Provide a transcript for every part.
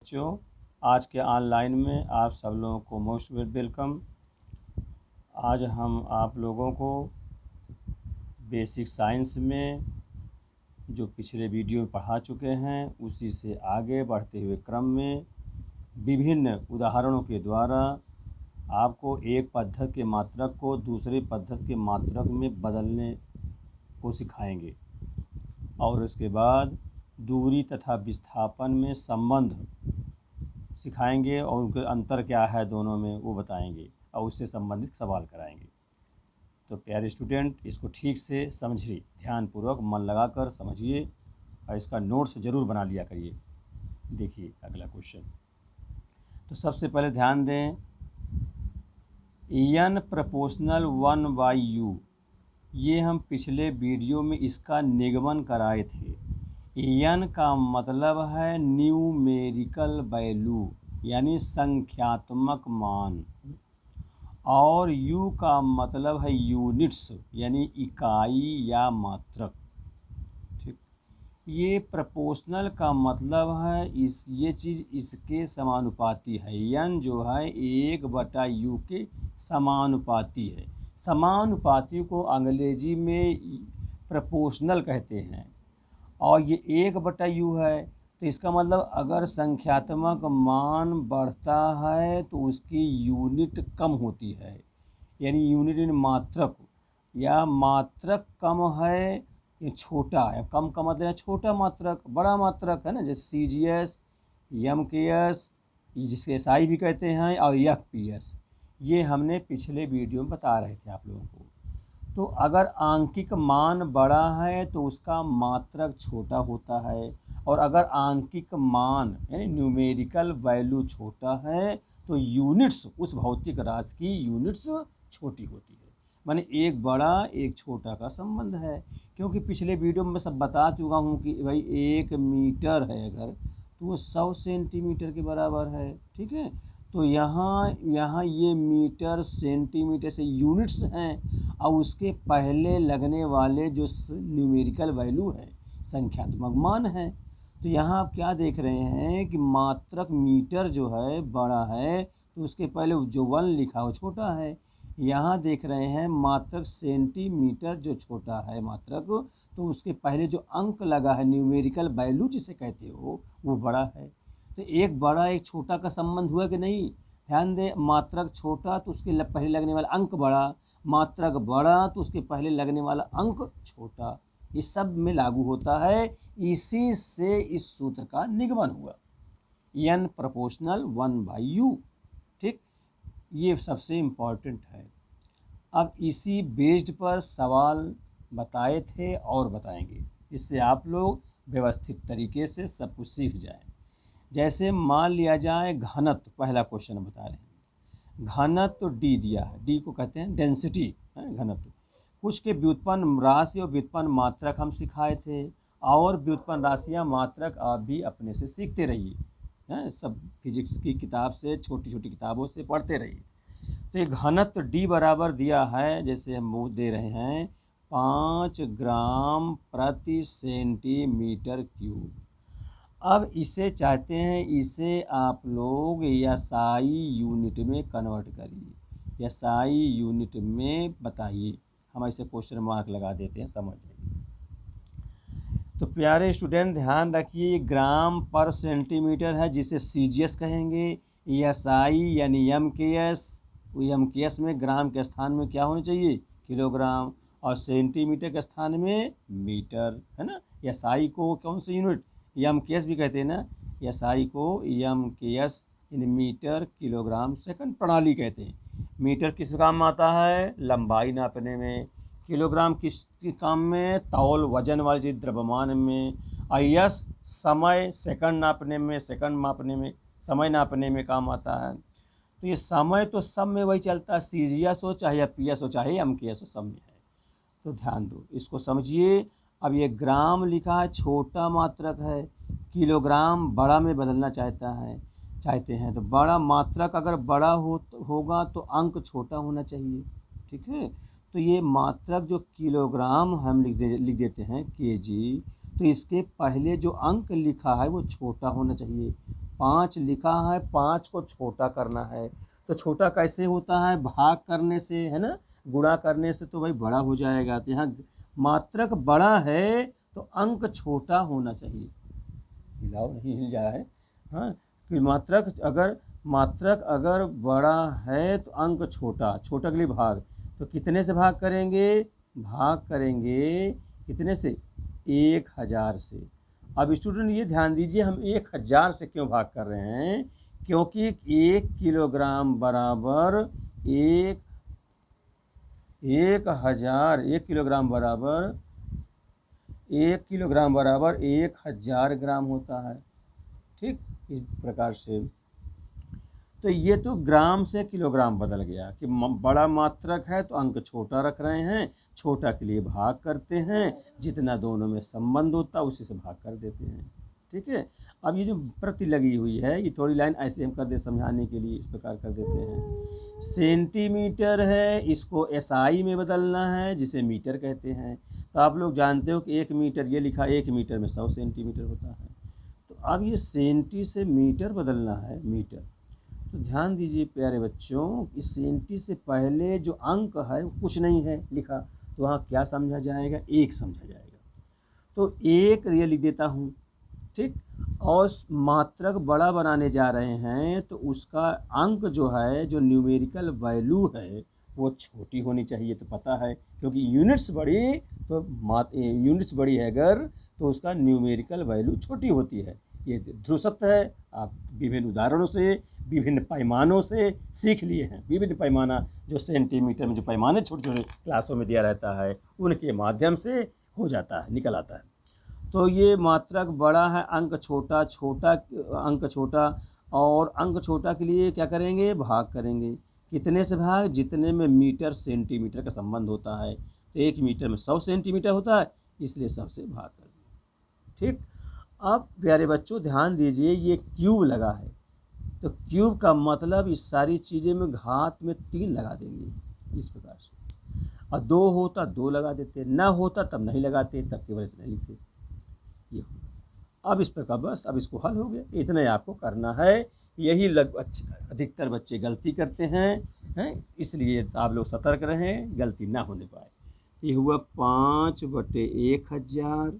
बच्चों, आज के ऑनलाइन में आप सब लोगों को मोस्ट वेलकम। आज हम आप लोगों को बेसिक साइंस में जो पिछले वीडियो में पढ़ा चुके हैं उसी से आगे बढ़ते हुए क्रम में विभिन्न उदाहरणों के द्वारा आपको एक पद्धति के मात्रक को दूसरी पद्धति के मात्रक में बदलने को सिखाएंगे और उसके बाद दूरी तथा विस्थापन में संबंध सिखाएंगे और उनके अंतर क्या है दोनों में वो बताएंगे और उससे संबंधित सवाल कराएंगे। तो प्यारे स्टूडेंट, इसको ठीक से समझिए, ध्यानपूर्वक मन लगाकर समझिए और इसका नोट्स ज़रूर बना लिया करिए। देखिए अगला क्वेश्चन। तो सबसे पहले ध्यान दें, n प्रोपोर्शनल 1/u, ये हम पिछले वीडियो में इसका निगमन कराए थे। n का मतलब है न्यूमेरिकल वैल्यू यानी संख्यात्मक मान, और u का मतलब है यूनिट्स यानी इकाई या मात्रक। ठीक, ये प्रोपोर्शनल का मतलब है ये चीज़ इसके समानुपाती है। n जो है 1/u के समानुपाती है। समानुपाती को अंग्रेजी में प्रोपोर्शनल कहते हैं और ये 1/u है। तो इसका मतलब अगर संख्यात्मक मान बढ़ता है तो उसकी यूनिट कम होती है, यानी यूनिट इन मात्रक, या मात्रक कम है ये छोटा है। कम का मतलब है छोटा मात्रक, बड़ा मात्रक है ना, जैसे CGS, MKS, जिसके SI भी कहते हैं, और FPS। ये हमने पिछले वीडियो में बता रहे थे आप लोगों को। तो अगर आंकिक मान बड़ा है तो उसका मात्रक छोटा होता है, और अगर आंकिक मान यानी न्यूमेरिकल वैल्यू छोटा है तो यूनिट्स, उस भौतिक राशि की यूनिट्स छोटी होती है। माने एक बड़ा एक छोटा का संबंध है। क्योंकि पिछले वीडियो में मैं सब बता चुका हूँ कि भाई 1 मीटर है अगर तो वो 100 सेंटीमीटर के बराबर है। ठीक है, तो यहाँ ये मीटर सेंटीमीटर से यूनिट्स हैं, और उसके पहले लगने वाले जो न्यूमेरिकल वैल्यू है संख्यात्मक मान है। तो यहाँ आप क्या देख रहे हैं कि मात्रक मीटर जो है बड़ा है तो उसके पहले जो 1 लिखा हो छोटा है। यहाँ देख रहे हैं मात्रक सेंटीमीटर जो छोटा है मात्रक, तो उसके पहले जो अंक लगा है न्यूमेरिकल वैल्यू जिसे कहते हो वो बड़ा है। तो एक बड़ा एक छोटा का संबंध हुआ कि नहीं? ध्यान दें, मात्रक छोटा तो उसके पहले लगने वाला अंक बड़ा, मात्रक बड़ा तो उसके पहले लगने वाला अंक छोटा। इस सब में लागू होता है। इसी से इस सूत्र का निगमन हुआ, n प्रोपोर्शनल 1/u। ठीक, ये सबसे इम्पॉर्टेंट है। अब इसी बेस्ड पर सवाल बताए थे और बताएंगे, जिससे आप लोग व्यवस्थित तरीके से सब कुछ सीख जाएं। जैसे मान लिया जाए घनत्व, पहला क्वेश्चन बता रहे हैं। घनत्व d दिया है, d को कहते हैं डेंसिटी है घनत्व। कुछ के व्युत्पन्न राशि और व्युत्पन्न मात्रक हम सिखाए थे, और व्युत्पन्न राशियाँ मात्रक आप भी अपने से सीखते रहिए हैं, सब फिजिक्स की किताब से, छोटी छोटी किताबों से पढ़ते रहिए। तो ये घनत्व d बराबर दिया है, जैसे हम दे रहे हैं 5 ग्राम प्रति सेंटीमीटर क्यूब। अब इसे चाहते हैं, इसे आप लोग SI यूनिट में कन्वर्ट करिए, SI यूनिट में बताइए। हम ऐसे क्वेश्चन मार्क लगा देते हैं, समझ जाइए। तो प्यारे स्टूडेंट ध्यान रखिए, ग्राम पर सेंटीमीटर है जिसे CGS कहेंगे। SI यानी MKS, MKS में ग्राम के स्थान में क्या होना चाहिए? किलोग्राम, और सेंटीमीटर के स्थान में मीटर, है ना। SI को कौन सी यूनिट? MKS भी कहते हैं ना। SI को MKS यानी मीटर किलोग्राम सेकंड प्रणाली कहते हैं। मीटर किस काम में आता है? लंबाई नापने में। किलोग्राम किस काम में? तौल, वजन वाली चीज़, द्रव्यमान में। IS समय, सेकंड नापने में, सेकंड मापने में, समय नापने में काम आता है। तो ये समय तो सब में वही चलता है, CGS हो चाहे FPS हो चाहे MKS हो, सब में है। तो ध्यान दो, इसको समझिए। अब ये ग्राम लिखा है, छोटा मात्रक है। किलोग्राम बड़ा में बदलना चाहते हैं तो बड़ा मात्रक अगर बड़ा होगा तो अंक छोटा होना चाहिए। ठीक है, तो ये मात्रक जो किलोग्राम हम लिख देते हैं KG, तो इसके पहले जो अंक लिखा है वो छोटा होना चाहिए। 5 लिखा है, 5 को छोटा करना है। तो छोटा कैसे होता है? भाग करने से, है ना, गुणा करने से तो भाई बड़ा हो जाएगा। तो यहाँ मात्रक बड़ा है तो अंक छोटा होना चाहिए। हिलाओ, नहीं हिल जा रहा है। हाँ, कि मात्रक अगर बड़ा है तो अंक छोटा, छोटा के लिए भाग। तो कितने से भाग करेंगे? भाग करेंगे कितने से? 1000 से। अब स्टूडेंट ये ध्यान दीजिए, हम 1000 से क्यों भाग कर रहे हैं? क्योंकि 1 किलोग्राम बराबर 1000, 1 किलोग्राम बराबर 1000 ग्राम होता है। ठीक, इस प्रकार से। तो ये तो ग्राम से किलोग्राम बदल गया कि बड़ा मात्रक है तो अंक छोटा रख रहे हैं, छोटा के लिए भाग करते हैं, जितना दोनों में संबंध होता है उसी से भाग कर देते हैं। ठीक है। अब ये जो प्रति लगी हुई है, ये थोड़ी लाइन ऐसे हम कर दे समझाने के लिए, इस प्रकार कर देते हैं। सेंटीमीटर है, इसको एसआई में बदलना है, जिसे मीटर कहते हैं। तो आप लोग जानते हो कि 1 मीटर, ये लिखा 1 मीटर में 100 सेंटीमीटर होता है। तो अब ये सेंटी से मीटर बदलना है, मीटर। तो ध्यान दीजिए प्यारे बच्चों, इस सेंटी से पहले जो अंक है वो कुछ नहीं है लिखा, तो वहाँ क्या समझा जाएगा? 1 समझा जाएगा। तो 1 ये लिख देता हूँ। ठीक। और मात्रक बड़ा बनाने जा रहे हैं तो उसका अंक जो है, जो न्यूमेरिकल वैल्यू है, वो छोटी होनी चाहिए। तो पता है, क्योंकि यूनिट्स बड़ी, तो यूनिट्स बड़ी है अगर, तो उसका न्यूमेरिकल वैल्यू छोटी होती है। ये ध्रुव सत्य है। आप विभिन्न उदाहरणों से, विभिन्न पैमानों से सीख लिए हैं। विभिन्न पैमाना जो सेंटीमीटर में जो पैमाने छोटे छोटे क्लासों में दिया रहता है, उनके माध्यम से हो जाता है, निकल आता है। तो ये मात्रक बड़ा है, अंक छोटा, अंक छोटा। और अंक छोटा के लिए क्या करेंगे? भाग करेंगे। कितने से भाग? जितने में मीटर सेंटीमीटर का संबंध होता है। तो 1 मीटर में 100 सेंटीमीटर होता है, इसलिए 100 से भाग कर दें। ठीक। अब प्यारे बच्चों ध्यान दीजिए, ये क्यूब लगा है, तो क्यूब का मतलब इस सारी चीज़ें में घात में 3 लगा देंगे, इस प्रकार से। और 2 होता 2 लगा देते, ना होता तब नहीं लगाते, तब केवल इतना लिखते। ये अब इस प्रकार बस, अब इसको हल हो गया। इतना ही आपको करना है। यही अधिकतर बच्चे गलती करते हैं, इसलिए आप लोग सतर्क रहें, गलती ना होने पाए। ये हुआ 5/1000।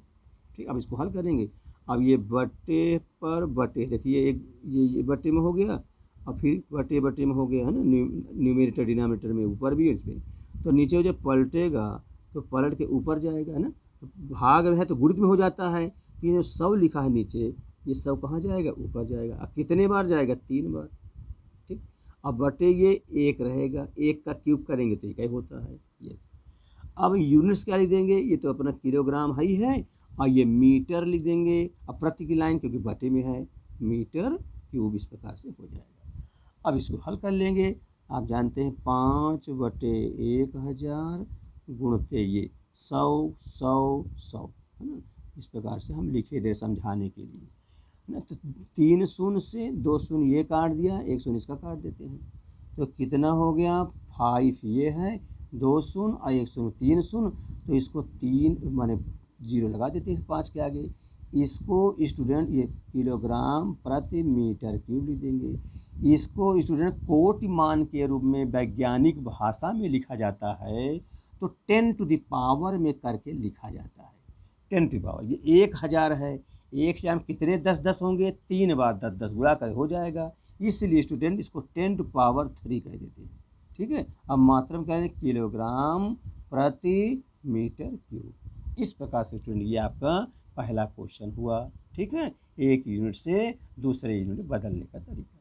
ठीक। अब इसको हल करेंगे। अब ये बटे पर बटे, देखिए एक ये बटे में हो गया, और फिर बटे बटे में हो गया, है ना, न्यूमेरेटर डिनोमिनेटर में ऊपर भी, इसमें तो नीचे जब पलटेगा तो पलट के ऊपर जाएगा, है ना। तो भाग है तो गुणित में हो जाता है। ये जो 100 लिखा है नीचे, ये 100 कहाँ जाएगा? ऊपर जाएगा। अब कितने बार जाएगा? 3 बार। ठीक। अब बटे ये 1 रहेगा, 1 का क्यूब करेंगे तो 1 ही होता है ये। अब यूनिट्स क्या लिख देंगे? ये तो अपना किलोग्राम ही है, और ये मीटर लिख देंगे। अब प्रति की लाइन क्योंकि बटे में है, मीटर क्यूब, इस प्रकार से हो जाएगा। अब इसको हल कर लेंगे। आप जानते हैं 5/1000 गुणते ये 100 100 100, है ना। इस प्रकार से हम लिखे दे समझाने के लिए, है ना। तो 3 शून्य से 2 शून्य ये काट दिया, 1 शून्य इसका काट देते हैं। तो कितना हो गया? 5 ये है, 2 शून्य और 1 शून्य, 3 शून्य। तो इसको 3 माने 0 लगा देते हैं 5 के आगे। इसको स्टूडेंट ये किलोग्राम प्रति मीटर क्यूब लिख देंगे। इसको स्टूडेंट कोटि मान के रूप में वैज्ञानिक भाषा में लिखा जाता है, तो 10 टू द पावर में करके लिखा जाता है। 10 टू द पावर, ये 1000 है, 1 से हम कितने 10 होंगे? 3 बार 10 गुणा कर हो जाएगा। इसलिए स्टूडेंट इसको 10 टू पावर 3 कह देते हैं। ठीक है। अब मात्रा में कह दें किलोग्राम प्रति मीटर क्यूब। इस प्रकार से स्टूडेंट ये आपका पहला क्वेश्चन हुआ। ठीक है। एक यूनिट से दूसरे यूनिट बदलने का तरीका।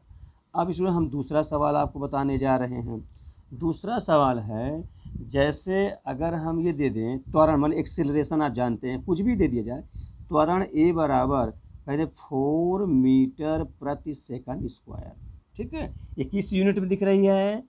अब स्टूडेंट हम दूसरा सवाल आपको बताने जा रहे हैं। दूसरा सवाल है, जैसे अगर हम ये दे दें त्वरण, मान एक्सीलरेशन आप जानते हैं, कुछ भी दे दिया जाए, त्वरण ए बराबर कहते 4 मीटर प्रति सेकंड स्क्वायर। ठीक है। ये किस यूनिट में दिख रही है?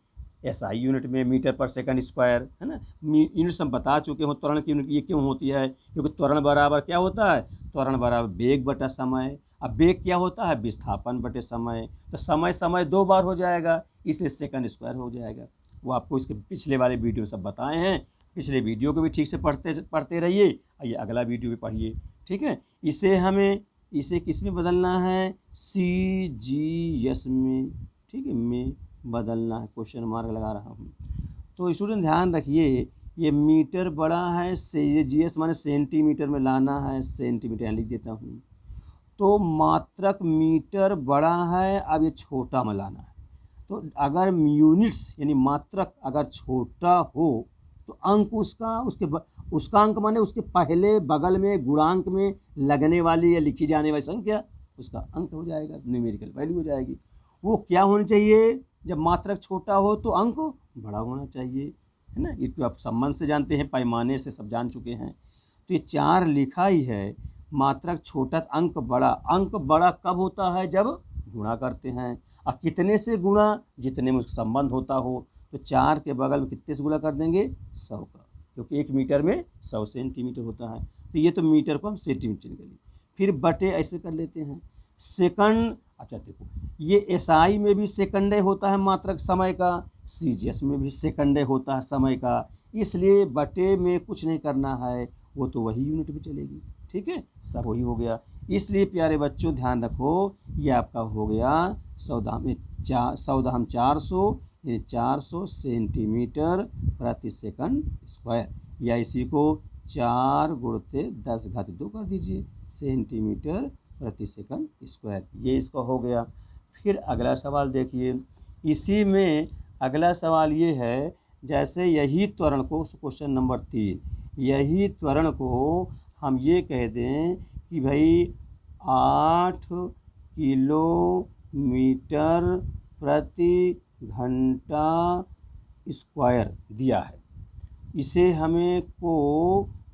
एसआई यूनिट में, मीटर पर सेकंड स्क्वायर, है ना। यूनिट्स हम बता चुके हो। त्वरण की यूनिट ये क्यों होती है? क्योंकि त्वरण बराबर क्या होता है? त्वरण बराबर वेग बटा समय। अब वेग क्या होता है? विस्थापन बटे समय। तो समय 2 बार हो जाएगा, इसलिए सेकंड स्क्वायर हो जाएगा। वो आपको इसके पिछले वाले वीडियो सब बताए हैं। पिछले वीडियो को भी ठीक से पढ़ते रहिए, और ये अगला वीडियो भी पढ़िए। ठीक है। इसे हमें इसे किस में बदलना है, CGS में, ठीक है, में बदलना है, क्वेश्चन मार्क लगा रहा हूँ। तो स्टूडेंट ध्यान रखिए, ये मीटर बड़ा है, CGS माने सेंटीमीटर में लाना है, सेंटीमीटर यहाँ लिख देता हूँ। तो मात्रक मीटर बड़ा है, अब ये छोटा में लाना है। तो अगर यूनिट्स यानी मात्रक अगर छोटा हो तो अंक उसका अंक माने उसके पहले बगल में गुणांक में लगने वाली या लिखी जाने वाली संख्या उसका अंक हो जाएगा, न्यूमेरिकल वैल्यू हो जाएगी। वो क्या होनी चाहिए, जब मात्रक छोटा हो तो अंक बड़ा होना चाहिए, है ना। ये आप संबंध से जानते हैं, पैमाने से सब जान चुके हैं। तो ये 4 लिखा ही है, मात्रक छोटा अंक बड़ा। अंक बड़ा कब होता है, जब गुणा करते हैं। और कितने से गुणा, जितने में उसका संबंध होता हो। तो 4 के बगल में कितने से गुणा कर देंगे, 100 का, क्योंकि 1 मीटर में 100 सेंटीमीटर होता है। तो ये तो मीटर को हम सेंटीमीटर कर लिए, फिर बटे ऐसे कर लेते हैं। सेकंड, अच्छा देखो, ये SI में भी सेकंडे होता है मात्रक समय का, CGS में भी सेकंडे होता है समय का, इसलिए बटे में कुछ नहीं करना है, वो तो वही यूनिट में चलेगी, ठीक है, सब वही हो गया। इसलिए प्यारे बच्चों ध्यान रखो, ये आपका हो गया 400 यानी 400 सेंटीमीटर प्रति सेकंड स्क्वायर, या इसी को 4 गुणते 10⁻² कर दीजिए सेंटीमीटर प्रति सेकंड स्क्वायर, ये इसका हो गया। फिर अगला सवाल देखिए, इसी में अगला सवाल ये है, जैसे यही त्वरण को, क्वेश्चन नंबर 3, यही त्वरण को हम ये कह दें कि भाई 8 किलोमीटर प्रति घंटा स्क्वायर दिया है। इसे हमें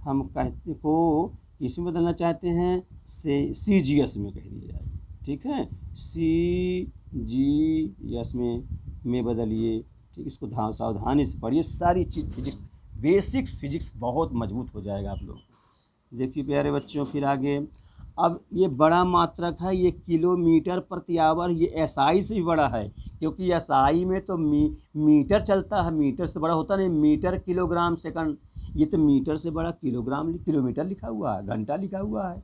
हम कहते को इसमें बदलना चाहते हैं, से CGS में कह दिया जाए, ठीक है, CGS में बदलिए, ठीक। इसको सावधानी से पढ़िए, सारी चीज़ फिजिक्स, बेसिक फिजिक्स बहुत मजबूत हो जाएगा आप लोग। देखिए प्यारे बच्चों, फिर आगे, अब ये बड़ा मात्रक है, ये किलोमीटर प्रति आवर, ये SI से भी बड़ा है, क्योंकि SI में तो मीटर चलता है, मीटर से बड़ा होता नहीं, मीटर किलोग्राम सेकंड, ये तो मीटर से बड़ा किलोमीटर लिखा हुआ है, घंटा लिखा हुआ है,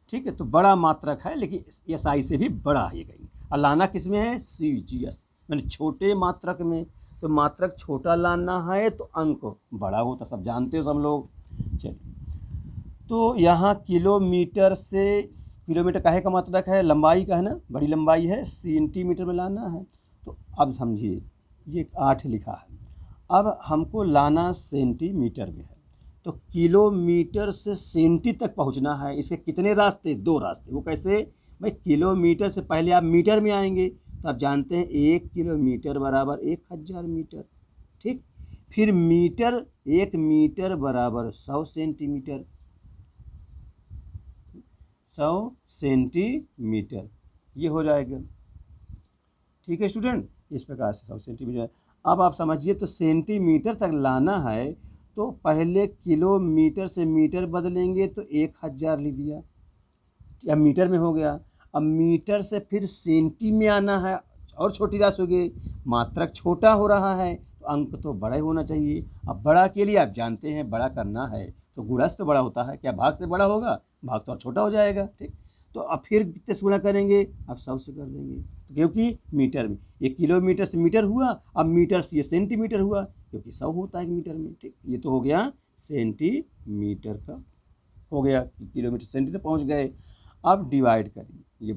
ठीक है। तो बड़ा मात्रक है, लेकिन SI से भी बड़ा है ये कहीं। और लाना किस में है, CGS मैंने छोटे मात्रक में। तो मात्रक छोटा लाना है तो अंक बड़ा होता, सब जानते हो सब लोग। चलिए, तो यहाँ किलोमीटर से, किलोमीटर काहे का मात्रक है, लंबाई का है ना, बड़ी लंबाई है, सेंटीमीटर में लाना है। तो अब समझिए, ये 8 लिखा है, अब हमको लाना सेंटीमीटर में है। तो किलोमीटर से सेंटी तक पहुँचना है, इसके कितने रास्ते, 2 रास्ते। वो कैसे भाई, किलोमीटर से पहले आप मीटर में आएंगे, तो आप जानते हैं 1 किलोमीटर बराबर 1000 मीटर, ठीक। फिर मीटर, 1 मीटर बराबर 100 सेंटीमीटर, 100 सेंटीमीटर, ये हो जाएगा, ठीक है स्टूडेंट। इस प्रकार से 100 सेंटीमीटर। अब आप समझिए, तो सेंटीमीटर तक लाना है तो पहले किलोमीटर से मीटर बदलेंगे, तो 1000 लिख दिया, या मीटर में हो गया। अब मीटर से फिर सेंटी में आना है, और छोटी राशि हो गई, मात्रक छोटा हो रहा है, तो अंक तो बड़ा ही होना चाहिए। अब बड़ा के लिए आप जानते हैं, बड़ा करना है तो गुणा से तो बड़ा होता है, क्या भाग से बड़ा होगा, भाग तो और छोटा हो जाएगा, ठीक। तो अब फिर कितने से गुणा करेंगे, अब 100 से कर देंगे, तो क्योंकि मीटर में, ये किलोमीटर से मीटर हुआ, अब मीटर से ये सेंटीमीटर हुआ, क्योंकि 100 होता है मीटर में, ठीक। ये तो हो गया सेंटीमीटर का, हो गया, किलोमीटर सेंटीमीटर पहुंच गए। अब डिवाइड करिए, ये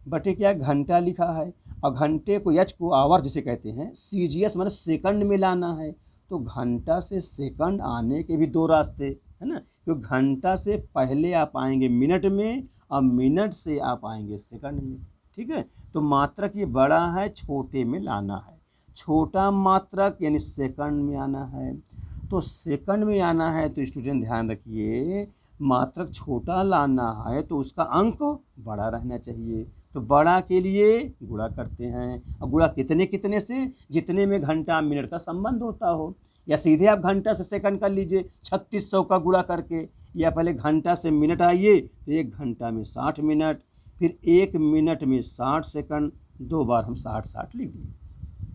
बटे क्या, घंटा लिखा है, और घंटे को, एच को आवर जिसे कहते हैं, CGS माने सेकंड में लाना है। तो घंटा से सेकंड आने के भी 2 रास्ते, है ना, क्योंकि घंटा से पहले आप आएंगे मिनट में, और मिनट से आप आएंगे सेकंड में, ठीक है। तो मात्रक ये बड़ा है, छोटे में लाना है, छोटा मात्रक यानी सेकंड में आना है। तो सेकंड में आना है तो स्टूडेंट ध्यान रखिए, मात्रक छोटा लाना है तो उसका अंक बड़ा रहना चाहिए। तो बड़ा के लिए गुणा करते हैं, और गुणा कितने कितने से, जितने में घंटा मिनट का संबंध होता हो, या सीधे आप घंटा से सेकंड कर लीजिए 3600 का गुणा करके, या पहले घंटा से मिनट आइए तो 1 घंटा में 60 मिनट, फिर 1 मिनट में 60 सेकंड, 2 बार हम 60 60 लिख दिए,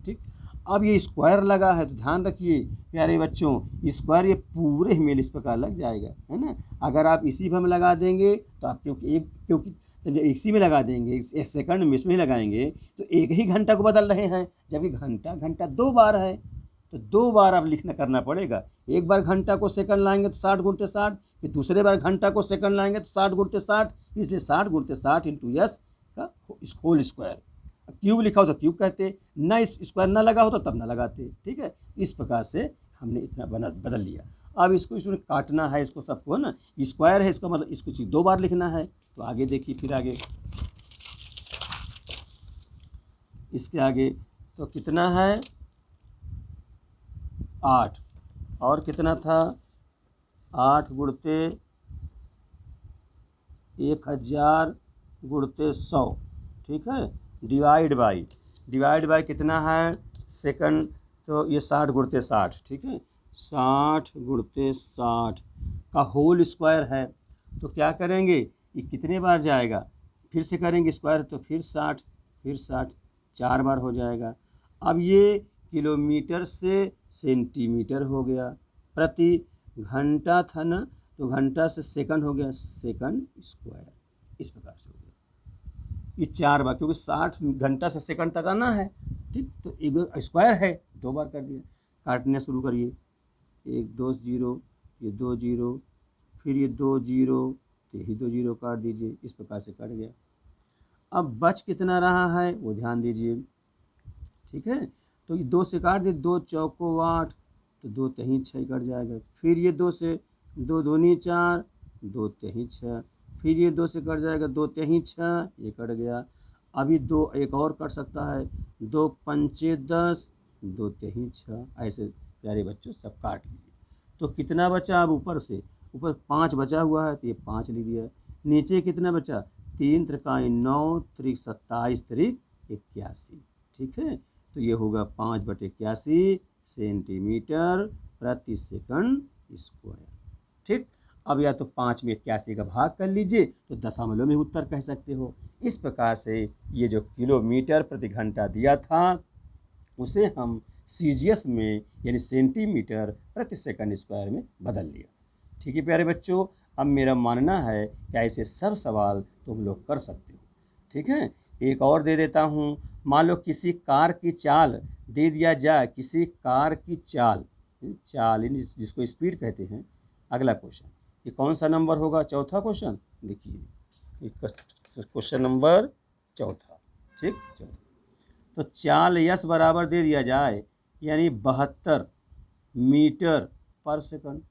ठीक। अब ये स्क्वायर लगा है तो ध्यान रखिए प्यारे बच्चों, स्क्वायर ये पूरे ही मेल इस प्रकार लग जाएगा, है ना। अगर आप इसी में लगा देंगे तो आप क्योंकि जब इसी में लगा देंगे, एक सेकंड में इसमें लगाएंगे तो एक ही घंटा को बदल रहे हैं, जबकि घंटा घंटा 2 बार है, तो 2 बार अब लिखना करना पड़ेगा। एक बार घंटा को सेकंड लाएंगे तो 60 गुणते 60, फिर दूसरे बार घंटा को सेकंड लाएंगे तो 60 गुणते 60, इसलिए 60 गुणते 60 इंटू एस का होल स्क्वायर। क्यूब लिखा हो तो क्यूब कहते, ना इस स्क्वायर ना लगा हो तो तब ना लगाते, ठीक है। इस प्रकार से हमने इतना बदल लिया। अब इसको इसमें काटना है, इसको सबको ना, स्क्वायर है इसका मतलब इसको चीज़ 2 बार लिखना है। तो आगे देखिए, फिर आगे इसके आगे तो कितना है 8, और कितना था 8 गुणते 1000 गुणते 100, ठीक है। डिवाइड बाई कितना है सेकंड, तो ये 60 गुणते 60, ठीक है। 60 गुणते 60 का होल स्क्वायर है, तो क्या करेंगे, ये कितने बार जाएगा, फिर से करेंगे स्क्वायर तो फिर 60 4 बार हो जाएगा। अब ये किलोमीटर से सेंटीमीटर हो गया, प्रति घंटा था ना, तो घंटा से सेकंड हो गया, सेकंड स्क्वायर, इस प्रकार से हो गया। ये 4 बार, क्योंकि 60 घंटा से सेकंड तक आना है, ठीक, तो एक स्क्वायर है 2 बार कर दिया। काटने शुरू करिए, 1 2 0, ये 2 0, फिर ये 2 0, तो यही 2 0 काट दीजिए, इस प्रकार से कट गया। अब बच कितना रहा है वो ध्यान दीजिए, ठीक है। तो ये 2 से काट दिए, 2 चौको 8, तो 2 तेहीं 6 कट जाएगा। फिर ये 2 से 2 दूनी 4, 2 तेहीं 6, फिर ये 2 से कट जाएगा, 2 तेहीं 6, ये कट गया। अभी 2 एक और कट सकता है, 2 पंचे 10, 2 तेहीं 6, ऐसे प्यारे बच्चों सब काट लीजिए। तो कितना बचा, अब ऊपर 5 बचा हुआ है, तो ये 5 लिख दिया। नीचे कितना बचा, 3 त्रिकाई 9, त्रिक 27, त्रिक 81, ठीक है। तो ये होगा 5/81 सेंटीमीटर प्रति सेकंड स्क्वायर, ठीक। अब या तो 5 में 81 का भाग कर लीजिए, तो दशमलव में उत्तर कह सकते हो। इस प्रकार से ये जो किलोमीटर प्रति घंटा दिया था उसे हम सीजीएस में यानी सेंटीमीटर प्रति सेकंड स्क्वायर में बदल लिया, ठीक है प्यारे बच्चों। अब मेरा मानना है कि ऐसे सब सवाल तुम लोग कर सकते हो, ठीक है। एक और दे देता हूँ, मान लो किसी कार की चाल दे दिया जाए, किसी कार की चाल जिसको स्पीड कहते हैं। अगला क्वेश्चन, ये कौन सा नंबर होगा, चौथा क्वेश्चन, देखिए क्वेश्चन नंबर 4, ठीक, चौथा। तो चाल यस बराबर दे दिया जाए, यानी 72 मीटर पर सेकंड।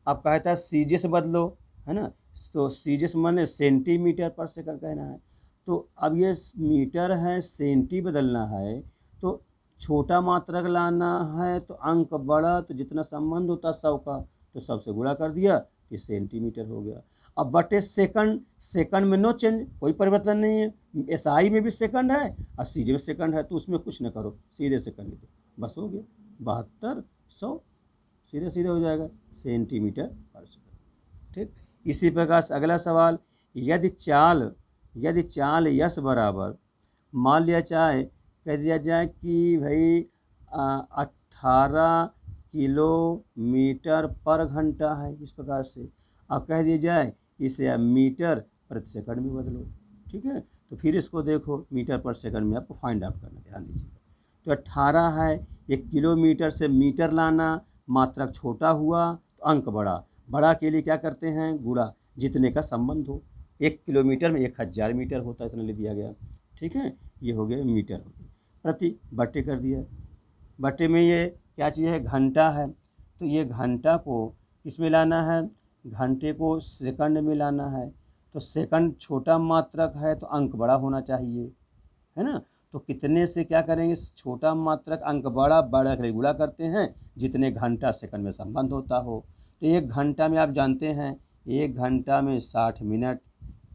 अब कहता है सीजीएस बदलो, है ना, तो सीजीएस माने सेंटीमीटर पर सेकंड कहना है। तो अब ये मीटर है, सेंटी बदलना है, तो छोटा मात्रक लाना है, तो अंक बड़ा, तो जितना संबंध होता 100 का तो 100 से गुणा कर दिया, ये सेंटीमीटर हो गया। अब बटे सेकंड में नो चेंज, कोई परिवर्तन नहीं है। एसआई में भी सेकंड है और सीजे में सेकंड है, तो उसमें कुछ न करो, सीधे सेकंड लिखो, बस हो गया 72 100, सीधे हो जाएगा सेंटीमीटर पर सेकंड, ठीक। इसी प्रकार से अगला सवाल, यदि चाल यस बराबर मान लिया जाए, कह दिया जाए कि भाई 18 किलोमीटर पर घंटा है, इस प्रकार से। अब कह दिया जाए इसे मीटर प्रति सेकंड में बदलो, ठीक है। तो फिर इसको देखो, मीटर पर सेकंड में आपको फाइंड आउट करना, ध्यान दीजिएगा। तो 18 है, ये किलोमीटर से मीटर लाना, मात्रक छोटा हुआ तो अंक बड़ा के लिए क्या करते हैं, गुणा, जितने का संबंध हो। 1 किलोमीटर में 1000 मीटर होता है, इतना ले दिया गया, ठीक है। ये हो गया मीटर, हो गया प्रति, बट्टे कर दिया, बट्टे में ये क्या चीज़ है, घंटा है, तो ये घंटा को किस में लाना है, घंटे को सेकंड में लाना है। तो सेकंड छोटा मात्रक है तो अंक बड़ा होना चाहिए, है ना। तो कितने से क्या करेंगे, छोटा मात्रक अंक बड़ा के लिए गुणा करते हैं, जितने घंटा सेकंड में संबंध होता हो। तो 1 घंटा में आप जानते हैं 1 घंटा में 60 मिनट,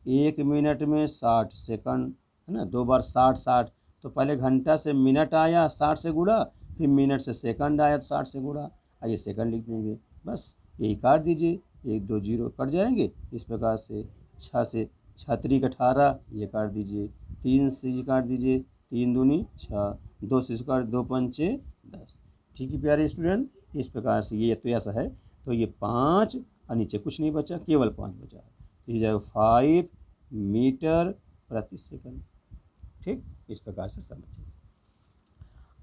1 मिनट में 60 सेकंड, है ना, 2 बार 60, तो पहले घंटा से मिनट आया 60 से गुणा, फिर मिनट से सेकंड आया तो 60 से गुणा, आइए सेकंड लिख देंगे, बस यही काट दीजिए, 1 2 0 कट जाएंगे। इस प्रकार से 6 से 6 त्रिक 18, ये काट दीजिए, 3 से काट दीजिए, 3 दूनी 6, 2 से काट 2 पंचे 10। ठीक है प्यारे स्टूडेंट, इस प्रकार से ये तो ऐसा है, तो ये 5 और नीचे कुछ नहीं बचा, केवल 5 बचा है, तो ये जाएगा 5 मीटर प्रति सेकंड। ठीक, इस प्रकार से समझिए।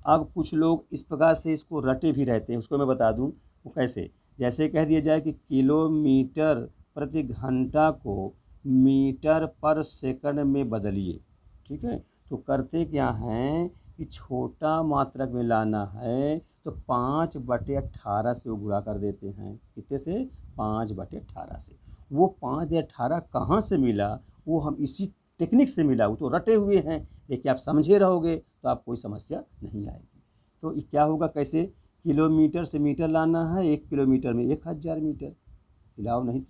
अब कुछ लोग इस प्रकार से इसको रटे भी रहते हैं, उसको मैं बता दूं वो कैसे। जैसे कह दिया जाए कि किलोमीटर प्रति घंटा को मीटर पर सेकंड में बदलिए। ठीक है, तो करते क्या हैं कि छोटा मात्रक में लाना है तो 5/18 से वो गुणा कर देते हैं। कितने से? 5/18 से। वो 5/18 कहाँ से मिला, वो हम इसी टेक्निक से मिला, वो तो रटे हुए हैं, देखिए आप समझे रहोगे तो आप कोई समस्या नहीं आएगी। तो ये क्या होगा, कैसे? किलोमीटर से मीटर लाना है, 1 किलोमीटर में 1000 मीटर, हिलाओ नहीं,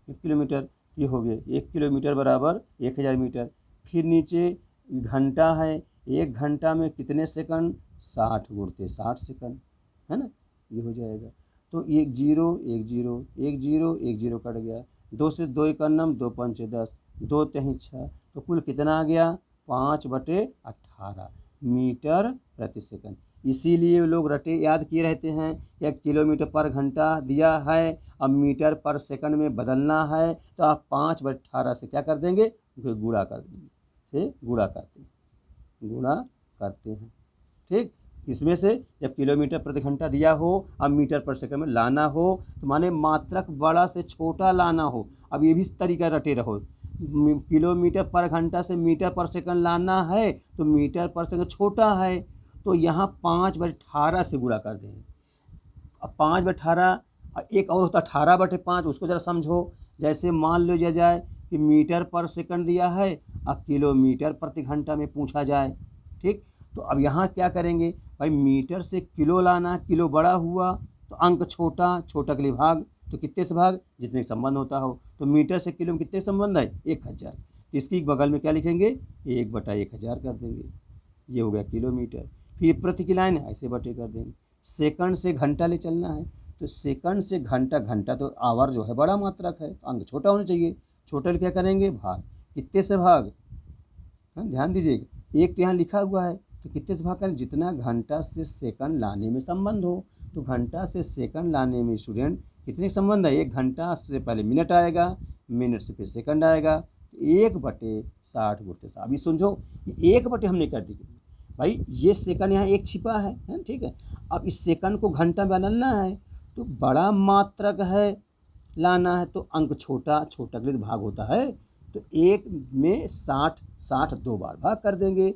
1 किलोमीटर ये हो गया, 1 किलोमीटर बराबर 1000 मीटर। फिर नीचे घंटा है, 1 घंटा में कितने सेकंड? 60 गुणते 60 सेकंड, है ना, ये हो जाएगा। तो 1 0 1 0 1 0 1 0 कट गया, 2 से 2 एकन्नम, 2 पंचे 10, 2 तेहीं 6, तो कुल कितना आ गया? 5/18 मीटर प्रति सेकंड। इसीलिए लोग रटे याद किए रहते हैं, या किलोमीटर पर घंटा दिया है, अब मीटर पर सेकंड में बदलना है, तो आप 5/18 से क्या कर देंगे? गुणा कर देंगे, से गुणा करते हैं, गुणा करते हैं। ठीक, इसमें से जब किलोमीटर प्रति घंटा दिया हो, अब मीटर पर सेकंड में लाना हो, तो माने मात्रक बड़ा से छोटा लाना हो। अब ये भी तरीका रटे रहो, किलोमीटर पर घंटा से मीटर पर सेकंड लाना है, तो मीटर पर सेकंड छोटा है, तो यहाँ 5/18 से गुणा कर देंगे। अब 5/18, एक और होता 18/5, उसको ज़रा समझो। जैसे मान लिया जाए कि मीटर पर सेकंड दिया है और किलोमीटर प्रति घंटा में पूछा जाए। ठीक, तो अब यहाँ क्या करेंगे भाई, मीटर से किलो लाना, किलो बड़ा हुआ तो अंक छोटा, छोटा के लिए भाग, तो कितने से भाग? जितने संबंध होता हो। तो मीटर से किलो में कितने संबंध है? 1000। इसकी बगल में क्या लिखेंगे? 1/1000 कर देंगे, ये हो गया किलोमीटर। फिर प्रति की लाइन ऐसे बटे कर देंगे। सेकंड से घंटा ले चलना है, तो सेकंड से घंटा, घंटा तो आवर जो है बड़ा मात्रक है, तो अंक छोटा होना चाहिए, छोटा क्या करेंगे? भाग। कितने से भाग? ध्यान दीजिएगा, एक तो यहाँ लिखा हुआ है, तो कितने से भाग करें? जितना घंटा से सेकंड लाने में संबंध हो। तो घंटा से सेकंड लाने में स्टूडेंट कितने संबंध है? 1 घंटा से पहले मिनट आएगा, मिनट से फिर सेकंड आएगा, तो 1/60 गुणते 60। अभी समझो, 1/, हमने कर दी भाई, ये सेकंड यहाँ एक छिपा है, ठीक है। अब इस सेकंड को घंटा बदलना है, तो बड़ा मात्रक है लाना है, तो अंक छोटा, छोटा के लिए भाग होता है, तो 1 में 60 2 बार भाग कर देंगे।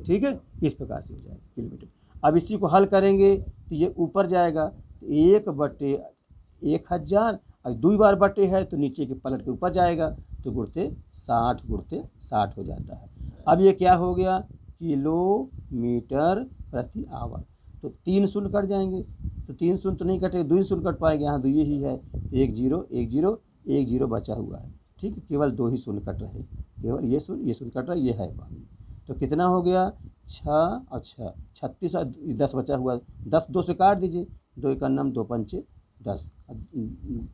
ठीक है, इस प्रकार से हो जाएगा किलोमीटर। अब इसी को हल करेंगे तो ये ऊपर जाएगा, तो 1/1000, और 2 बार बटे है तो नीचे के पलट के ऊपर जाएगा, तो गुणते 60 हो जाता है। अब ये क्या हो गया? किलोमीटर प्रति आवर। तो 3 शून्य कट जाएंगे, तो 3 शून्य तो नहीं कटेगा, 2 शून्य कट पाएंगे, यहाँ 2 ही है, 1 0 1 0 1 0 बचा हुआ है। ठीक है, केवल 2 ही शून्य कट रहे, केवल ये शून्य कट रहा है, ये है बाकी। तो कितना हो गया? 6 और 6 36, और 10 बचा हुआ, 10 2 से काट दीजिए, 2 एकन्नम 2 पंचे 10,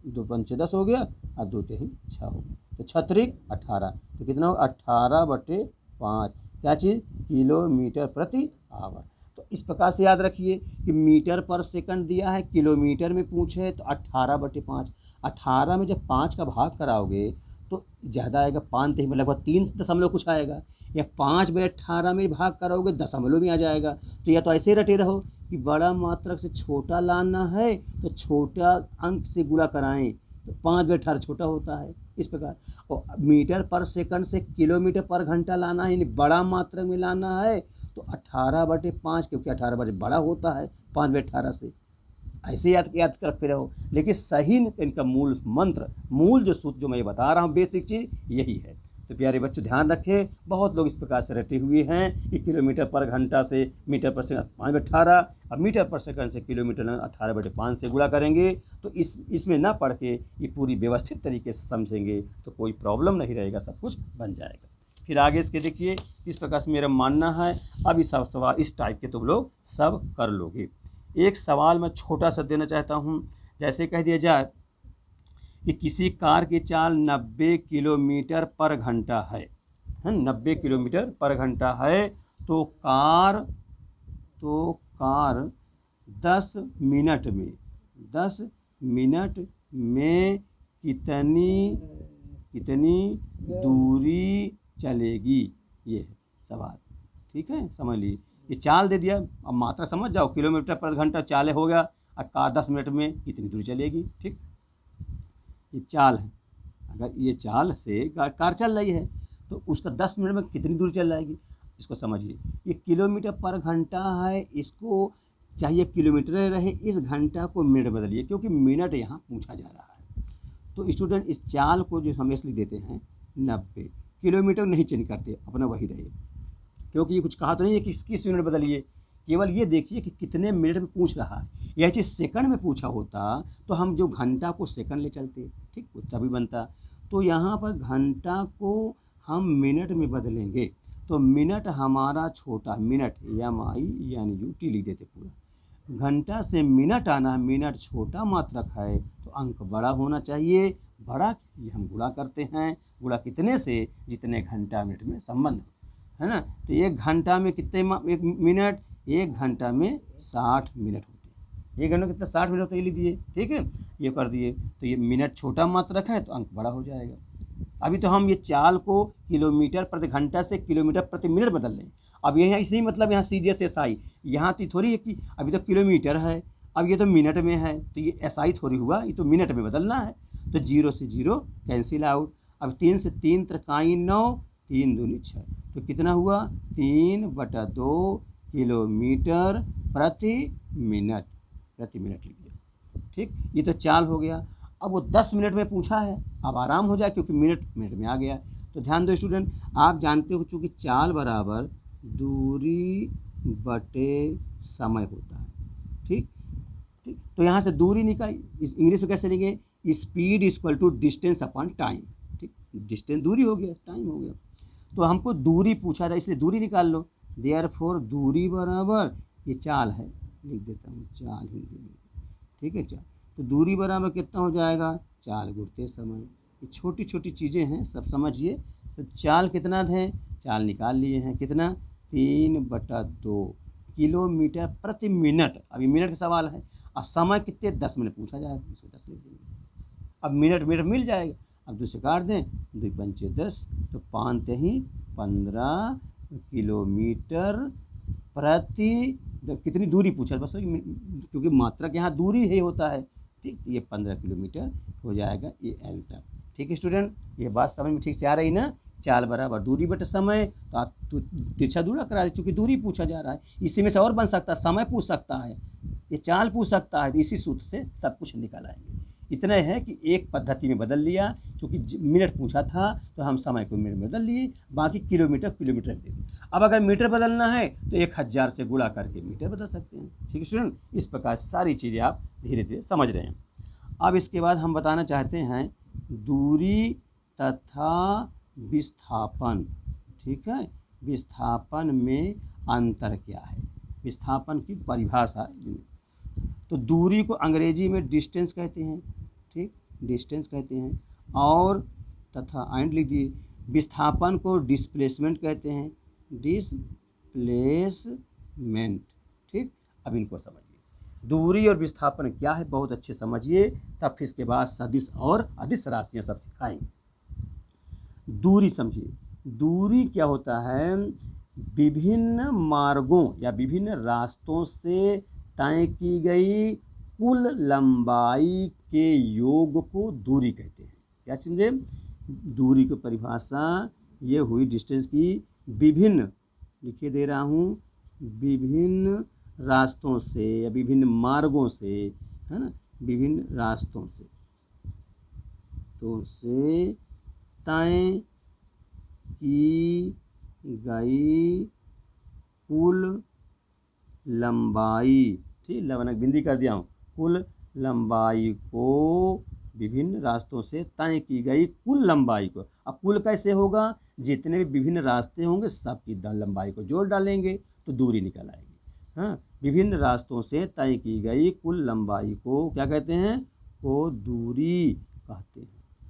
2 पंचे 10 हो गया, और 2 तेहीं 6 हो गया, तो 6 18, तो कितना हो? 18/5, क्या चीज़? किलोमीटर प्रति आवर। तो इस प्रकार से याद रखिए कि मीटर पर सेकंड दिया है, किलोमीटर में पूछे तो 18/5। 18 में जब 5 का भाग कराओगे तो ज़्यादा आएगा, 5 में लगभग 3 दशमलव कुछ आएगा, या 5/18 में भाग कराओगे दशमलव में आ जाएगा। तो या तो ऐसे रटे रहो कि बड़ा मात्रक से छोटा लाना है तो छोटा अंक से गुणा कराएं, तो 5/18 छोटा होता है, इस प्रकार। और मीटर पर सेकंड से किलोमीटर पर घंटा लाना है, यानी बड़ा मात्रक में लाना है, तो 18/5, क्योंकि 18 बड़ा होता है 5/18 से। ऐसे याद कर रखे रहो, लेकिन सही इनका मूल मंत्र, मूल जो सूत्र जो मैं बता रहा हूँ, बेसिक चीज़ यही है। तो प्यारे बच्चों ध्यान रखें, बहुत लोग इस प्रकार से रटे हुए हैं कि किलोमीटर पर घंटा से मीटर पर सेकंड 5/18, अब मीटर पर सेकंड से किलोमीटर 18/5 से गुणा करेंगे, तो इसमें ना पढ़ के ये पूरी व्यवस्थित तरीके से समझेंगे तो कोई प्रॉब्लम नहीं रहेगा, सब कुछ बन जाएगा। फिर आगे इसके देखिए, इस प्रकार से मेरा मानना है। अब इस सवाल इस टाइप के तुम लोग सब कर लोगे। एक सवाल मैं छोटा सा देना चाहता हूँ, जैसे कह दिया जाए कि किसी कार की चाल 90 किलोमीटर पर घंटा है, 90 किलोमीटर पर घंटा है, तो कार 10 मिनट में कितनी दूरी चलेगी, ये है सवाल। ठीक है, समझ लीजिए। ये चाल दे दिया, अब मात्रा समझ जाओ, किलोमीटर पर घंटा चाल हो गया, और कार 10 मिनट में कितनी दूरी चलेगी। ठीक, ये चाल है। अगर ये चाल से कार चल रही है तो उसका 10 मिनट में कितनी दूरी चल जाएगी, इसको समझिए। ये किलोमीटर पर घंटा है, इसको चाहिए किलोमीटर रहे, इस घंटा को मिनट बदलिए, क्योंकि मिनट यहाँ पूछा जा रहा है। तो स्टूडेंट इस चाल को जो हम इसलिए देते हैं 90, किलोमीटर नहीं चेंज करते, अपना वही रहे, क्योंकि ये कुछ कहा तो नहीं है कि किस यूनिट बदलिए, केवल ये देखिए कि कितने मिनट में पूछ रहा है। यह चीज़ सेकंड में पूछा होता तो हम जो घंटा को सेकंड ले चलते, ठीक, तभी बनता। तो यहाँ पर घंटा को हम मिनट में बदलेंगे, तो मिनट हमारा छोटा, मिनट MINUT लिख देते पूरा। घंटा से मिनट आना, मिनट छोटा मात्रक है तो अंक बड़ा होना चाहिए। बड़ा ये हम गुणा करते हैं, गुणा कितने से, जितने घंटा मिनट में संबंध है ना। तो एक घंटा में कितने एक मिनट, एक घंटा में 60 मिनट होते हैं। एक घंटा में कितना 60 मिनट होते हैं, ये लिख दिए। ठीक है, ये कर दिए, तो ये मिनट छोटा मात्रक है तो अंक बड़ा हो जाएगा। अभी तो हम ये चाल को किलोमीटर प्रति घंटा से किलोमीटर प्रति मिनट बदल रहे हैं। अब ये इसलिए मतलब यहाँ CGS SI, यहाँ तो थोड़ी है कि अभी तो किलोमीटर है, अब ये तो मिनट में है, तो ये SI थोड़ी हुआ, ये तो मिनट में बदलना है। तो 0 से 0 कैंसिल आउट। अब 3 से 3 त्रिकाई 9, 3 दूनी 6, तो कितना हुआ 3/2 किलोमीटर प्रति मिनट लिख दिया। ठीक, ये तो चाल हो गया। अब वो 10 मिनट में पूछा है, अब आराम हो जाए क्योंकि मिनट में आ गया। तो ध्यान दो स्टूडेंट, आप जानते हो चूँकि चाल बराबर दूरी बटे समय होता है। ठीक, तो यहाँ से दूरी निकाल, इस इंग्लिश में कैसे लिखेंगे, speed equal to distance upon time. ठीक, डिस्टेंस दूरी हो गया, टाइम हो गया, तो हमको दूरी पूछा था इसलिए दूरी निकाल लो। देयरफॉर दूरी बराबर, ये चाल है, लिख देता हूँ चाल हिंदी में। ठीक है, चाल, तो दूरी बराबर कितना हो जाएगा, चाल गुणते समय। ये छोटी छोटी चीज़ें हैं, सब समझिए। तो चाल कितना है, चाल निकाल लिए हैं, कितना 3/2 किलोमीटर प्रति मिनट। अभी मिनट का सवाल है, और समय कितने 10 मिनट पूछा जाएगा, 10 लिख देंगे। अब मिनट मिल जाएगा। अब 2 से काट दें, 2 पंचे 10, तो 5 ही 15 किलोमीटर प्रति, कितनी दूरी पूछा बस, क्योंकि मात्रक यहाँ दूरी ही होता है। ठीक, ये 15 किलोमीटर हो जाएगा, ये आंसर। ठीक है स्टूडेंट, ये बात समझ में ठीक से आ रही ना। चाल बराबर दूरी बटे समय, तो आप तिरछा दूरा करा रहे, चूँकि दूरी पूछा जा रहा है। इसी में से और बन सकता है, समय पूछ सकता है, ये चाल पूछ सकता है, तो इसी सूत्र से सब कुछ निकाल आएंगे। इतना है कि एक पद्धति में बदल लिया, क्योंकि मिनट पूछा था तो हम समय को मिनट में बदल लिए, बाकी किलोमीटर दे दिए। अब अगर मीटर बदलना है तो 1000 से गुणा करके मीटर बदल सकते हैं। ठीक है स्टूडेंट, इस प्रकार सारी चीज़ें आप धीरे धीरे समझ रहे हैं। अब इसके बाद हम बताना चाहते हैं दूरी तथा विस्थापन। ठीक है, विस्थापन में अंतर क्या है, विस्थापन की परिभाषा। तो दूरी को अंग्रेजी में डिस्टेंस कहते हैं। ठीक, डिस्टेंस कहते हैं, और तथा एंड लिख दिए। विस्थापन को डिस्प्लेसमेंट कहते हैं, डिस्प्लेसमेंट। ठीक, अब इनको समझिए, दूरी और विस्थापन क्या है, बहुत अच्छे समझिए, तब फिर इसके बाद सदिश और अदिश राशियाँ सब सिखाएंगे। दूरी समझिए, दूरी क्या होता है, विभिन्न मार्गों या विभिन्न रास्तों से तय की गई कुल लंबाई के योग को दूरी कहते हैं। क्या समझे, दूरी की परिभाषा ये हुई डिस्टेंस की, विभिन्न, लिखे दे रहा हूँ, विभिन्न रास्तों से या विभिन्न मार्गों से, है ना, विभिन्न रास्तों से तय की गई कुल लंबाई। ठीक, लवनक बिंदी कर दिया हूँ, कुल लंबाई को, विभिन्न रास्तों से तय की गई कुल लंबाई को। अब कुल कैसे होगा, जितने भी विभिन्न रास्ते होंगे सबकी लंबाई को जोड़ डालेंगे तो दूरी निकल आएगी। हाँ, विभिन्न रास्तों से तय की गई कुल लंबाई को क्या कहते हैं, को दूरी कहते हैं।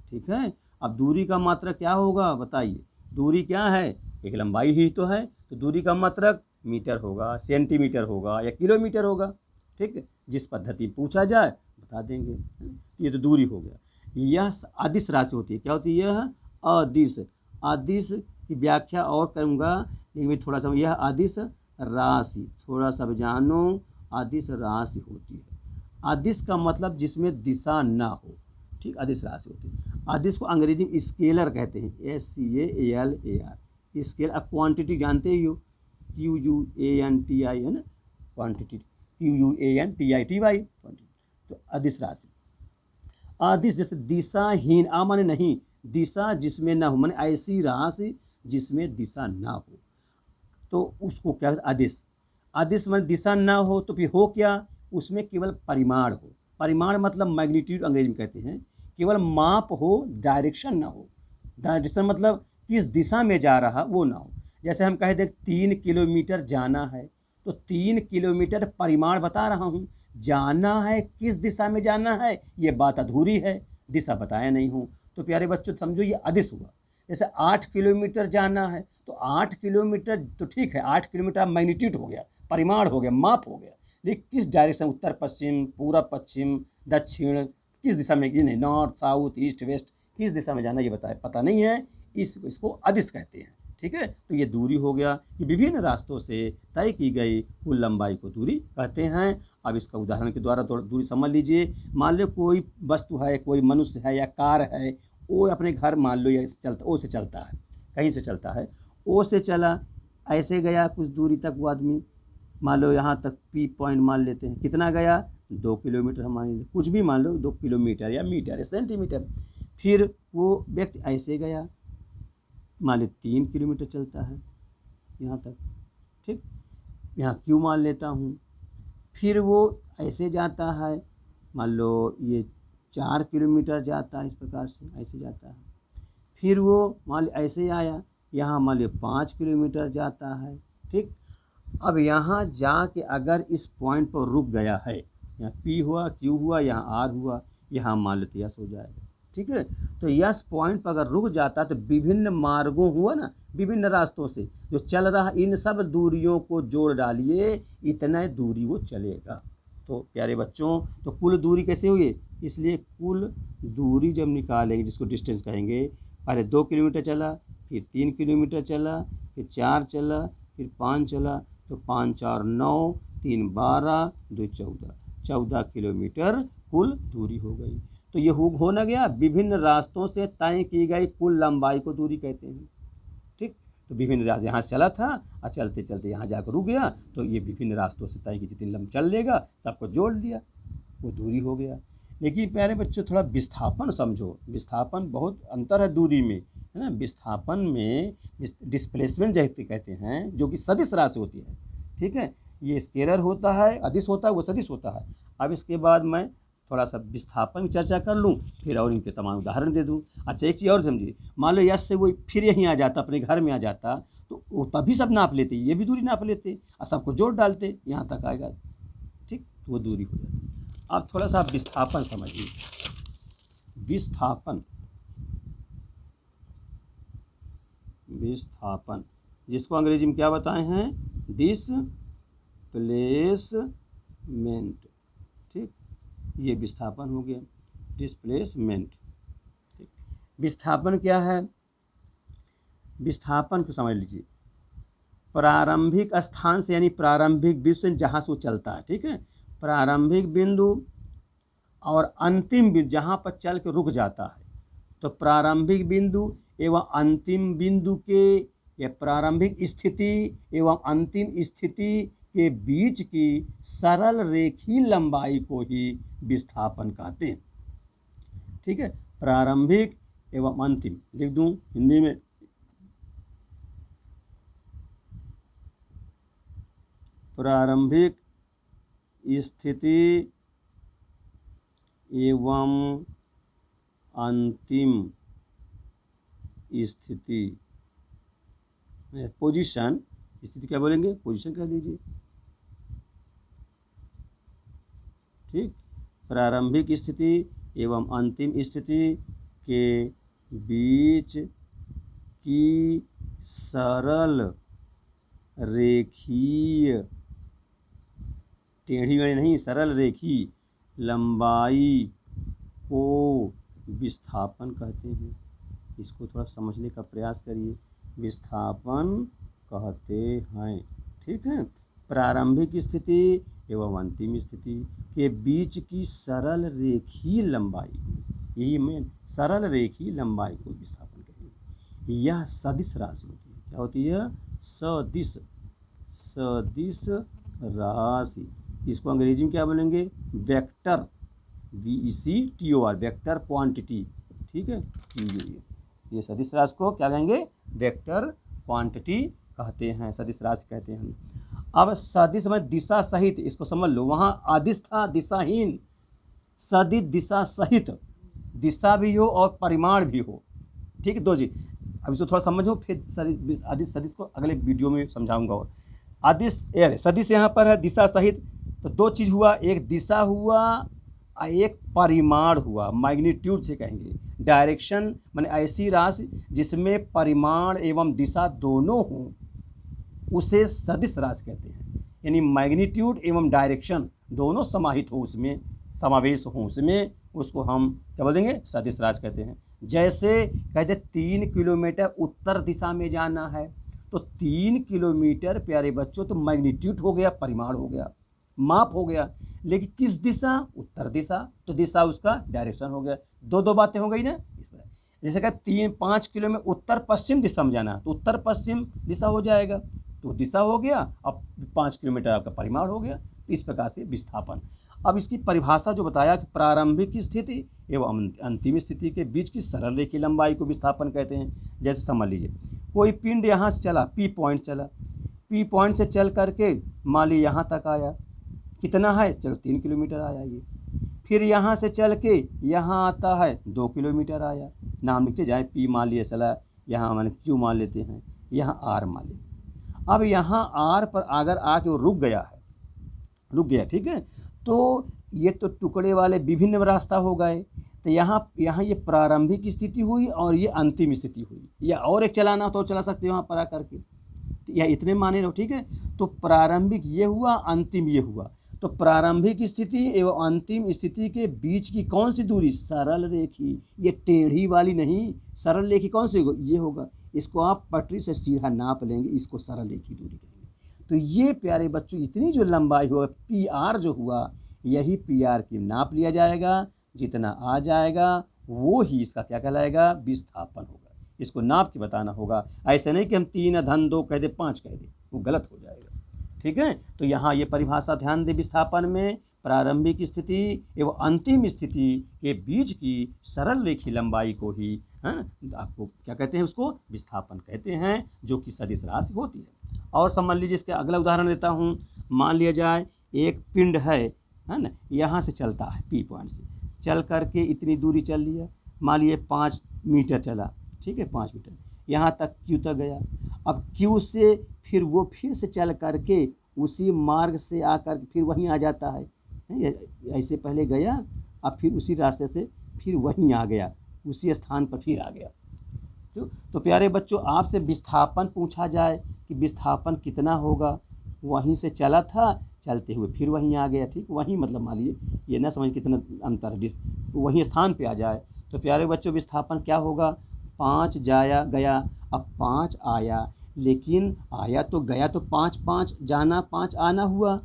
ठीक है, अब दूरी का मात्रा क्या होगा बताइए, दूरी क्या है, एक लंबाई ही तो है, तो दूरी का मात्रक मीटर होगा, सेंटीमीटर होगा या किलोमीटर होगा। ठीक है, जिस पद्धति में पूछा जाए बता देंगे। ये तो दूरी हो गया। यह अदिश राशि होती है। क्या होती है? यह अदिश। अदिश की व्याख्या और करूँगा, लेकिन मैं थोड़ा सा, यह अदिश राशि, थोड़ा सा जानो, अदिश राशि होती है। अदिश का मतलब जिसमें दिशा ना हो। ठीक, अदिश राशि होती है। अदिश को अंग्रेजी में स्केलर कहते हैं, SCALAR, स्केल। अब क्वांटिटी जानते ही हो, QUANTI है ना, क्वांटिटी, QUANTITY, तो अदिश राशि। अदिश जैसे दिशाहीन, आ माने नहीं, दिशा जिसमें ना हो, माने ऐसी राशि जिसमें दिशा ना हो, तो उसको क्या कहते हैं? अदिश। अदिश माने दिशा ना हो, तो फिर हो क्या? उसमें केवल परिमाण हो। परिमाण मतलब मैग्नीट्यूड अंग्रेजी में कहते हैं। केवल माप हो, डायरेक्शन ना हो। डायरेक्शन मतलब किस दिशा में जा रहा वो ना हो। जैसे हम कहे देख 3 किलोमीटर जाना है, तो 3 किलोमीटर परिमाण बता रहा हूँ, जाना है किस दिशा में जाना है ये बात अधूरी है, दिशा बताया नहीं हूँ। तो प्यारे बच्चों समझो ये अदिश हुआ। जैसे 8 किलोमीटर जाना है, तो 8 किलोमीटर तो ठीक है, 8 किलोमीटर मैग्नीट्यूड हो गया, परिमाण हो गया, माप हो गया, लेकिन किस डायरेक्शन, उत्तर पश्चिम, पूरब पश्चिम, दक्षिण, किस दिशा में, ये नहीं, नॉर्थ साउथ ईस्ट वेस्ट, किस दिशा में जाना ये बताए पता नहीं है, इसको अदिश कहते हैं। ठीक है, तो ये दूरी हो गया। ये विभिन्न रास्तों से तय की गई कुल लंबाई को दूरी कहते हैं। अब इसका उदाहरण के द्वारा दूरी समझ लीजिए। मान लो कोई वस्तु है, कोई मनुष्य है या कार है, वो अपने घर मान लो या चलता, ओ से चलता है, कहीं से चलता है, ओ से चला, ऐसे गया कुछ दूरी तक वो आदमी, मान लो यहाँ तक P पॉइंट मान लेते हैं, कितना गया? 2 किलोमीटर, हम मान लीजिए, कुछ भी मान लो, 2 किलोमीटर या मीटर या सेंटीमीटर। फिर वो व्यक्ति ऐसे गया, मान लो 3 किलोमीटर चलता है यहाँ तक। ठीक, यहाँ क्यों मान लेता हूँ। फिर वो ऐसे जाता है, मान लो ये 4 किलोमीटर जाता है, इस प्रकार से ऐसे जाता है। फिर वो मान लो ऐसे आया, यहाँ मान लो 5 किलोमीटर जाता है। ठीक, अब यहाँ जाके अगर इस पॉइंट पर रुक गया है, यहाँ P हुआ, Q हुआ, यहाँ R हुआ, यहाँ मान लो यस हो जाएगा। ठीक है, तो यस पॉइंट पर अगर रुक जाता तो विभिन्न मार्गों हुआ ना, विभिन्न रास्तों से जो चल रहा, इन सब दूरियों को जोड़ डालिए, इतना दूरी वो चलेगा। तो प्यारे बच्चों, तो कुल दूरी कैसे हुई? इसलिए कुल दूरी जब निकालेंगे, जिसको डिस्टेंस कहेंगे, पहले 2 किलोमीटर चला, फिर 3 किलोमीटर चला, फिर 4 चला, फिर 5 चला, तो 5 4 9, 3 12, 2 14, 14 किलोमीटर कुल दूरी हो गई। तो ये हो ना गया, विभिन्न रास्तों से तय की गई कुल लंबाई को दूरी कहते हैं। ठीक, तो विभिन्न रास्ते, यहाँ से चला था और चलते चलते यहाँ जाकर रुक गया, तो ये विभिन्न रास्तों से तय की जितनी लंब चल लेगा सबको जोड़ दिया, वो दूरी हो गया। लेकिन प्यारे बच्चों थोड़ा विस्थापन समझो, विस्थापन बहुत अंतर है दूरी में, है ना। विस्थापन में डिस्प्लेसमेंट जैसे कहते हैं, जो कि सदिश राशि होती है। ठीक है, ये स्केलर होता है, अदिश होता है, वो सदिश होता है। अब इसके बाद मैं थोड़ा सा विस्थापन की चर्चा कर लूँ, फिर और इनके तमाम उदाहरण दे दूँ। अच्छा, एक चीज़ और समझिए, मान लो यस से वो फिर यहीं आ जाता, अपने घर में आ जाता, तो वो तभी सब नाप लेते, ये भी दूरी नाप लेते और सबको जोड़ डालते, यहाँ तक आएगा। ठीक, तो वो दूरी हो जाती। अब थोड़ा सा विस्थापन समझिए। विस्थापन, विस्थापन जिसको अंग्रेजी में क्या बताए हैं? डिस्प्लेसमेंट। ठीक, ये विस्थापन हो गया, डिस्प्लेसमेंट। ठीक, विस्थापन क्या है? विस्थापन को समझ लीजिए, प्रारंभिक स्थान से, यानी प्रारंभिक बिंदु से जहाँ से वो चलता है। ठीक है, प्रारंभिक बिंदु और अंतिम बिंदु जहाँ पर चल के रुक जाता है, तो प्रारंभिक बिंदु एवं अंतिम बिंदु के, या प्रारंभिक स्थिति एवं अंतिम स्थिति के बीच की सरल रेखीय लंबाई को ही विस्थापन कहते हैं। ठीक है, प्रारंभिक एवं अंतिम लिख दूं हिंदी में, प्रारंभिक स्थिति एवं अंतिम स्थिति, पोजीशन, स्थिति क्या बोलेंगे? पोजीशन कह दीजिए। ठीक, प्रारंभिक स्थिति एवं अंतिम स्थिति के बीच की सरल रेखीय, टेढ़ी मेढ़ी नहीं, सरल रेखीय लंबाई को विस्थापन कहते हैं। इसको थोड़ा समझने का प्रयास करिए। विस्थापन कहते हैं, ठीक है। प्रारंभिक स्थिति एवं अंतिम स्थिति के बीच की सरल रेखीय लंबाई, यही मेन, सरल रेखीय लंबाई को विस्थापन कहेंगे। यह सदिश राशि होती है। क्या होती है? सदिश, सदिश राशि। इसको अंग्रेजी में क्या बोलेंगे? वेक्टर, VECTOR, वेक्टर क्वांटिटी, ठीक है। ये सदिश राशि को क्या कहेंगे? वेक्टर क्वांटिटी कहते हैं, सदिश राशि कहते हैं। अब सदिश में दिशा सहित, इसको समझ लो, वहाँ अदिश था दिशाहीन, सदिश दिशा सहित, दिशा भी हो और परिमाण भी हो, ठीक है। दो जी, अब इसको थोड़ा समझो, फिर अदिश सदिश को अगले वीडियो में समझाऊंगा। और अदिश सदिश यहाँ पर है दिशा सहित, तो दो चीज़ हुआ, एक दिशा हुआ, एक परिमाण हुआ, मैग्नीट्यूड से कहेंगे। डायरेक्शन माने ऐसी राशि जिसमें परिमाण एवं दिशा दोनों हों, उसे सदिश राशि कहते हैं। यानी मैग्नीट्यूड एवं डायरेक्शन दोनों समाहित हो, उसमें समावेश हो, उसमें, उसको हम क्या बोल देंगे? सदिश राशि कहते हैं। जैसे कहते 3 किलोमीटर उत्तर दिशा में जाना है, तो 3 किलोमीटर प्यारे बच्चों तो मैग्नीट्यूड हो गया, परिमाण हो गया, माप हो गया। लेकिन किस दिशा? उत्तर दिशा, तो दिशा उसका डायरेक्शन हो गया। दो बातें हो गई ना इस पर। जैसे कि 3-5 किलोमीटर उत्तर पश्चिम दिशा में जाना, तो उत्तर पश्चिम दिशा हो जाएगा, तो दिशा हो गया, अब 5 किलोमीटर आपका परिमाण हो गया। इस प्रकार से विस्थापन। अब इसकी परिभाषा जो बताया कि प्रारंभिक स्थिति एवं अंतिम स्थिति के बीच की सरल रेखीय लंबाई को विस्थापन कहते हैं। जैसे समझ लीजिए, कोई पिंड यहाँ से चला, P पॉइंट चला, P पॉइंट से चल करके मान लीजिए यहाँ तक आया, कितना है? चलो 3 किलोमीटर आया ये। फिर यहाँ से चल के यहाँ आता है, 2 किलोमीटर आया। नाम लिखते जाए, P मान लिए चला, यहाँ मैंने Q मान लेते हैं, यहाँ R मान लेते हैं। अब यहाँ R पर अगर आके वो रुक गया है, रुक गया, ठीक है, तो ये तो टुकड़े वाले विभिन्न रास्ता हो गए। तो यहाँ ये प्रारंभिक स्थिति हुई और ये अंतिम स्थिति हुई, या और एक चलाना तो चला सकते हो वहाँ पर आकर के, या इतने माने रहो, ठीक है। तो प्रारंभिक ये हुआ, अंतिम ये हुआ। तो प्रारंभिक स्थिति एवं अंतिम स्थिति के बीच की कौन सी दूरी? सरल रेखी, ये टेढ़ी वाली नहीं, सरल रेखी कौन सी होगी? ये होगा। इसको आप पटरी से सीधा नाप लेंगे, इसको सरल रेखी दूरी कहेंगे। तो ये प्यारे बच्चों इतनी जो लंबाई हुआ, PR जो हुआ, यही PR की नाप लिया जाएगा। जितना आ जाएगा वो ही इसका क्या कहलाएगा? विस्थापन होगा। इसको नाप के बताना होगा। ऐसे नहीं कि हम 3 2 कह दे, 5 कह दे, वो गलत हो जाएगा, ठीक है। तो यहाँ ये परिभाषा ध्यान दे, विस्थापन में प्रारंभिक स्थिति एवं अंतिम स्थिति के बीच की सरल रेखीय लंबाई को ही, है ना, आपको क्या कहते हैं? उसको विस्थापन कहते हैं, जो कि सदिश राशि होती है। और समझ लीजिए, इसका अगला उदाहरण देता हूँ। मान लिया जाए एक पिंड है ना, यहाँ से चलता है, P पॉइंट से चल करके इतनी दूरी चल लिया, मान लिए 5 मीटर चला, ठीक है, 5 मीटर, यहाँ तक Q तक गया। अब Q से फिर वो फिर से चल करके उसी मार्ग से आकर फिर वहीं आ जाता है, ऐसे पहले गया, अब फिर उसी रास्ते से फिर वहीं आ गया, उसी स्थान पर फिर आ गया। तो प्यारे बच्चों, आपसे विस्थापन पूछा जाए कि विस्थापन कितना होगा, वहीं से चला था, चलते हुए फिर वहीं आ गया, ठीक, वहीं मतलब मान लीजिए, ये ना समझ कितना अंतर, तो वहीं स्थान पे आ जाए। तो प्यारे बच्चों, विस्थापन क्या होगा? 5 जाया गया, अब 5 आया, लेकिन आया तो गया तो 5 जाना 5 आना हुआ।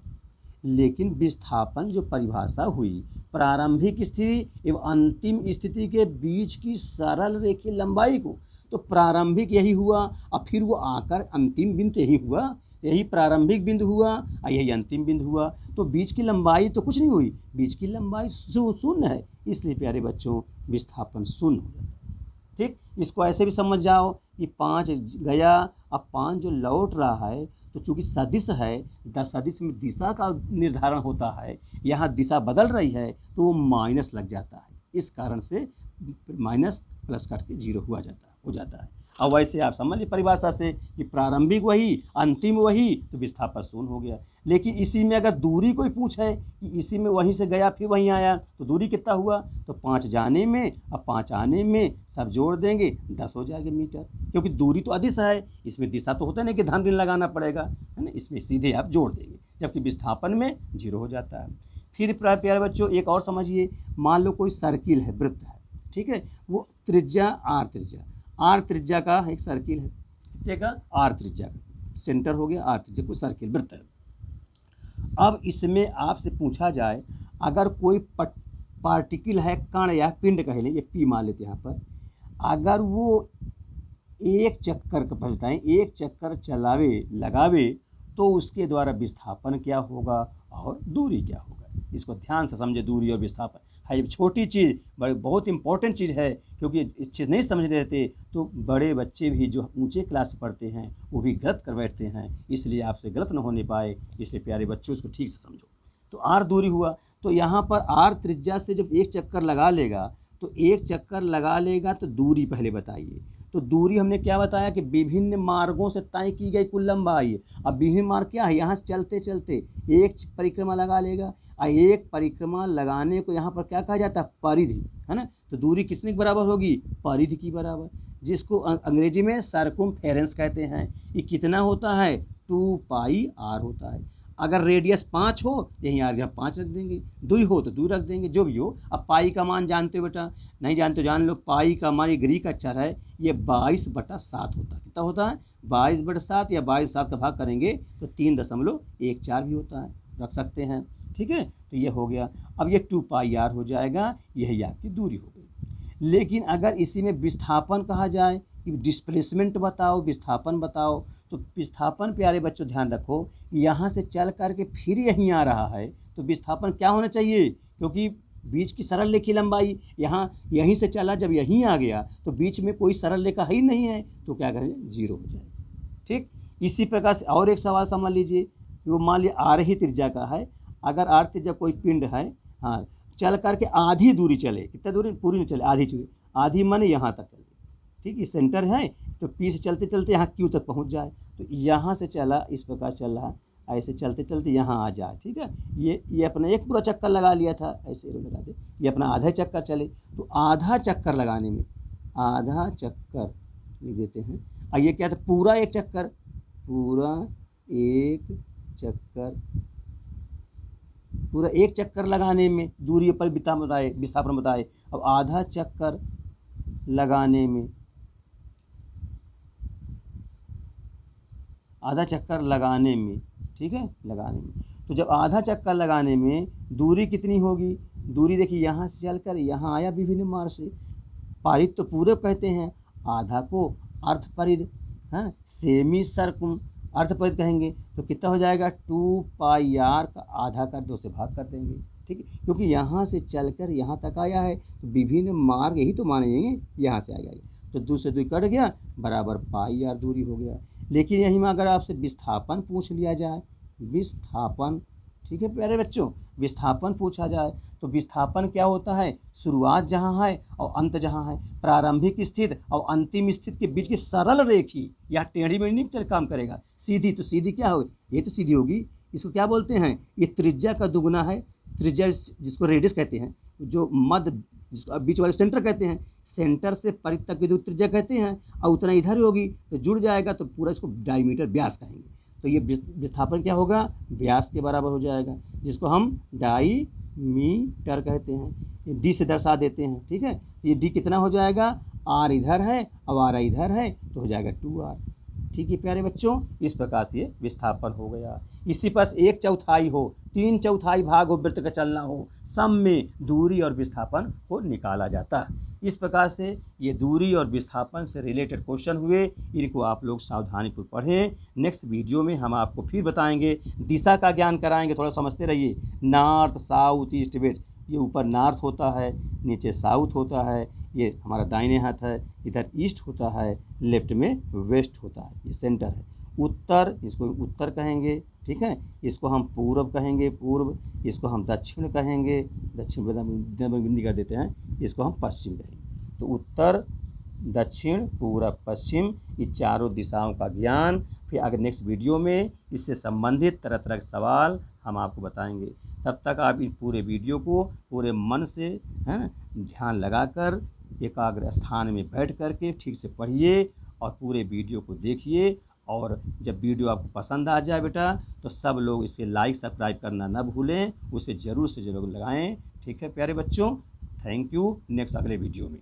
लेकिन विस्थापन जो परिभाषा हुई, प्रारंभिक स्थिति एवं अंतिम स्थिति के बीच की सरल रेखीय लंबाई को, तो प्रारंभिक यही हुआ, और फिर वो आकर अंतिम बिंदु यही हुआ, यही प्रारंभिक बिंदु हुआ और यही अंतिम बिंदु हुआ। तो बीच की लंबाई तो कुछ नहीं हुई, बीच की लंबाई शून्य है, इसलिए प्यारे बच्चों विस्थापन शून्य हो जाता है, ठीक। इसको ऐसे भी समझ जाओ कि 5 गया, अब 5 जो लौट रहा है, तो चूंकि सदिश है, सदिश में दिशा का निर्धारण होता है, यहाँ दिशा बदल रही है तो वो माइनस लग जाता है, इस कारण से माइनस प्लस काट के 0 हो जाता है। और वैसे आप समझ लीजिए परिभाषा से कि प्रारंभिक वही अंतिम वही, तो विस्थापन शून्य हो गया। लेकिन इसी में अगर दूरी कोई पूछे कि इसी में वहीं से गया फिर वहीं आया तो दूरी कितना हुआ, तो 5 जाने में और 5 आने में सब जोड़ देंगे 10 हो जाएगा मीटर, क्योंकि दूरी तो अदिश है, इसमें दिशा तो होता नहीं कि धन ऋण लगाना पड़ेगा, है ना, इसमें सीधे आप जोड़ देंगे, जबकि विस्थापन में 0 हो जाता है। फिर प्यारे बच्चों एक और समझिए, मान लो कोई सर्किल है, वृत्त है, ठीक है, वो त्रिज्या आर त्रिज्या का एक सर्किल है, कितने का, आर त्रिज्या का, सेंटर हो गया आर त्रिज्या, कोई सर्किल वृत्त है। अब इसमें आपसे पूछा जाए अगर कोई पार्टिकल है, कण या पिंड कह लें, ये पी मान लेते हैं यहाँ पर, अगर वो एक चक्कर का बताएं, एक चक्कर चलावे लगावे तो उसके द्वारा विस्थापन क्या होगा और दूरी क्या होगा। इसको ध्यान से समझे, दूरी और विस्थापन है ये छोटी चीज़, बड़ी बहुत इंपॉर्टेंट चीज़ है, क्योंकि ये चीज़ नहीं समझ रहते तो बड़े बच्चे भी जो ऊंचे क्लास से पढ़ते हैं वो भी गलत कर बैठते हैं, इसलिए आपसे गलत न होने पाए, इसलिए प्यारे बच्चों इसको ठीक से समझो। तो आर दूरी हुआ, तो यहाँ पर आर त्रिज्या से जब एक चक्कर लगा लेगा तो एक चक्कर लगा लेगा तो दूरी पहले बताइए। तो दूरी हमने क्या बताया कि विभिन्न मार्गों से तय की गई कुल लंबाई। अब विभिन्न मार्ग क्या है, यहाँ से चलते चलते एक परिक्रमा लगा लेगा, और एक परिक्रमा लगाने को यहाँ पर क्या कहा जाता है, परिधि, है ना। तो दूरी किसने के बराबर होगी, परिधि की बराबर, जिसको अंग्रेजी में सर्कमफेरेंस कहते हैं। ये कितना होता है, 2 पाई आर होता है। अगर रेडियस 5 हो यहीं आर जहाँ 5 रख देंगे, 2 हो तो 2 रख देंगे, जो भी हो। अब पाई का मान जानते हो बेटा, नहीं जानते जान लो, पाई का मान ये ग्रीक अक्षर है, ये 22/7 होता है। कितना होता है, 22/7, या 22/7 का भाग करेंगे तो 3.14 भी होता है, रख सकते हैं, ठीक है। तो ये हो गया। अब ये 2 पाई आर हो जाएगा, यही आपकी दूरी हो गई। लेकिन अगर इसी में विस्थापन कहा जाए कि डिस्प्लेसमेंट बताओ, विस्थापन बताओ, तो विस्थापन प्यारे बच्चों ध्यान रखो, यहाँ से चल करके फिर यहीं आ रहा है तो विस्थापन क्या होना चाहिए, क्योंकि बीच की सरल रेखी लंबाई यहाँ यहीं से चला, जब यहीं आ गया तो बीच में कोई सरल रेखा ही नहीं है, तो क्या करें, 0 हो जाएगा, ठीक। इसी प्रकार से और एक सवाल समझ लीजिए, वो मान लिया आर ही त्रिज्या का है, अगर आर त्रिज्या कोई पिंड है, हाँ, चल करके आधी दूरी चले, कितना दूरी, पूरी नहीं चले, आधी चले, आधी माने यहाँ तक चले, ठीक, ये सेंटर है, तो पी से चलते चलते यहाँ क्यू तक पहुँच जाए, तो यहाँ से चला, इस प्रकार चल रहा, ऐसे चलते चलते यहाँ आ जाए, ठीक है। ये अपना एक पूरा चक्कर लगा लिया था, ऐसे लगा दे, ये अपना आधा चक्कर चले, तो आधा चक्कर लगाने में, आधा चक्कर लिख देते हैं, और ये क्या था, पूरा एक चक्कर, पूरा एक चक्कर, पूरा एक चक्कर लगाने में दूरी पर विस्थापन बताए। अब आधा चक्कर लगाने में, आधा चक्कर लगाने में, ठीक है, लगाने में, तो जब आधा चक्कर लगाने में दूरी कितनी होगी, दूरी देखिए यहाँ से चलकर यहाँ आया विभिन्न मार्ग से, पारिध तो पूरे कहते हैं, आधा को अर्ध परिध, हाँ, सेमी सर्कुम अर्ध परिध कहेंगे, तो कितना हो जाएगा, 2 पाई आर का आधा कर 2 से भाग कर देंगे, ठीक है, क्योंकि यहाँ से चलकर यहाँ तक आया है तो विभिन्न मार्ग यही तो माने जाएंगे, यहाँ से आएगा, तो 2 से 2 कट गया, बराबर पाई आर दूरी हो गया। लेकिन यहीं में अगर आपसे विस्थापन पूछ लिया जाए, विस्थापन, ठीक है प्यारे बच्चों, विस्थापन पूछा जाए तो विस्थापन क्या होता है, शुरुआत जहाँ है और अंत जहाँ है, प्रारंभिक स्थिति और अंतिम स्थिति के बीच की सरल रेखी, या टेढ़ी मेढ़ी नहीं चल काम करेगा, सीधी, तो सीधी क्या होगी, ये तो सीधी होगी, इसको क्या बोलते हैं, ये त्रिज्या का दुगुना है, त्रिज्या जिसको रेडियस कहते हैं, जो मध्य जिसको बीच वाले सेंटर कहते हैं, सेंटर से परिध तक की जो त्रिज्या कहते हैं, और उतना इधर होगी तो जुड़ जाएगा, तो पूरा इसको डायमीटर व्यास कहेंगे, तो ये विस्थापन क्या होगा, व्यास के बराबर हो जाएगा, जिसको हम डायमीटर कहते हैं, ये डी से दर्शा देते हैं, ठीक है। ये डी कितना हो जाएगा, आर इधर है और आर इधर है, तो हो जाएगा 2r, ठीक है प्यारे बच्चों, इस प्रकार से ये विस्थापन हो गया। इसी पास 1/4 हो, 3/4 भाग हो वृत्त का चलना हो, सम में दूरी और विस्थापन को निकाला जाता है। इस प्रकार से ये दूरी और विस्थापन से रिलेटेड क्वेश्चन हुए, इनको आप लोग सावधानीपूर्वक पढ़ें। नेक्स्ट वीडियो में हम आपको फिर बताएंगे, दिशा का ज्ञान कराएंगे, थोड़ा समझते रहिए, नॉर्थ साउथ ईस्ट वेस्ट, ये ऊपर नॉर्थ होता है, नीचे साउथ होता है, ये हमारा दाहिने हाथ है, इधर ईस्ट होता है, लेफ्ट में वेस्ट होता है, ये सेंटर है। उत्तर, इसको उत्तर कहेंगे, ठीक है, इसको हम पूर्व कहेंगे, पूर्व, इसको हम दक्षिण कहेंगे, दक्षिण बिंदी कर देते हैं, इसको हम पश्चिम कहेंगे। तो उत्तर, दक्षिण, पूरब, पश्चिम, ये चारों दिशाओं का ज्ञान। फिर अगर नेक्स्ट वीडियो में इससे संबंधित तरह तरह के सवाल हम आपको बताएंगे। तब तक आप इन पूरे वीडियो को पूरे मन से, है ना, ध्यान लगाकर एकाग्र स्थान में बैठ करके ठीक से पढ़िए और पूरे वीडियो को देखिए। और जब वीडियो आपको पसंद आ जाए बेटा, तो सब लोग इसे लाइक सब्सक्राइब करना ना भूलें, उसे ज़रूर से ज़रूर लगाएं। ठीक है प्यारे बच्चों, थैंक यू। नेक्स्ट अगले वीडियो में।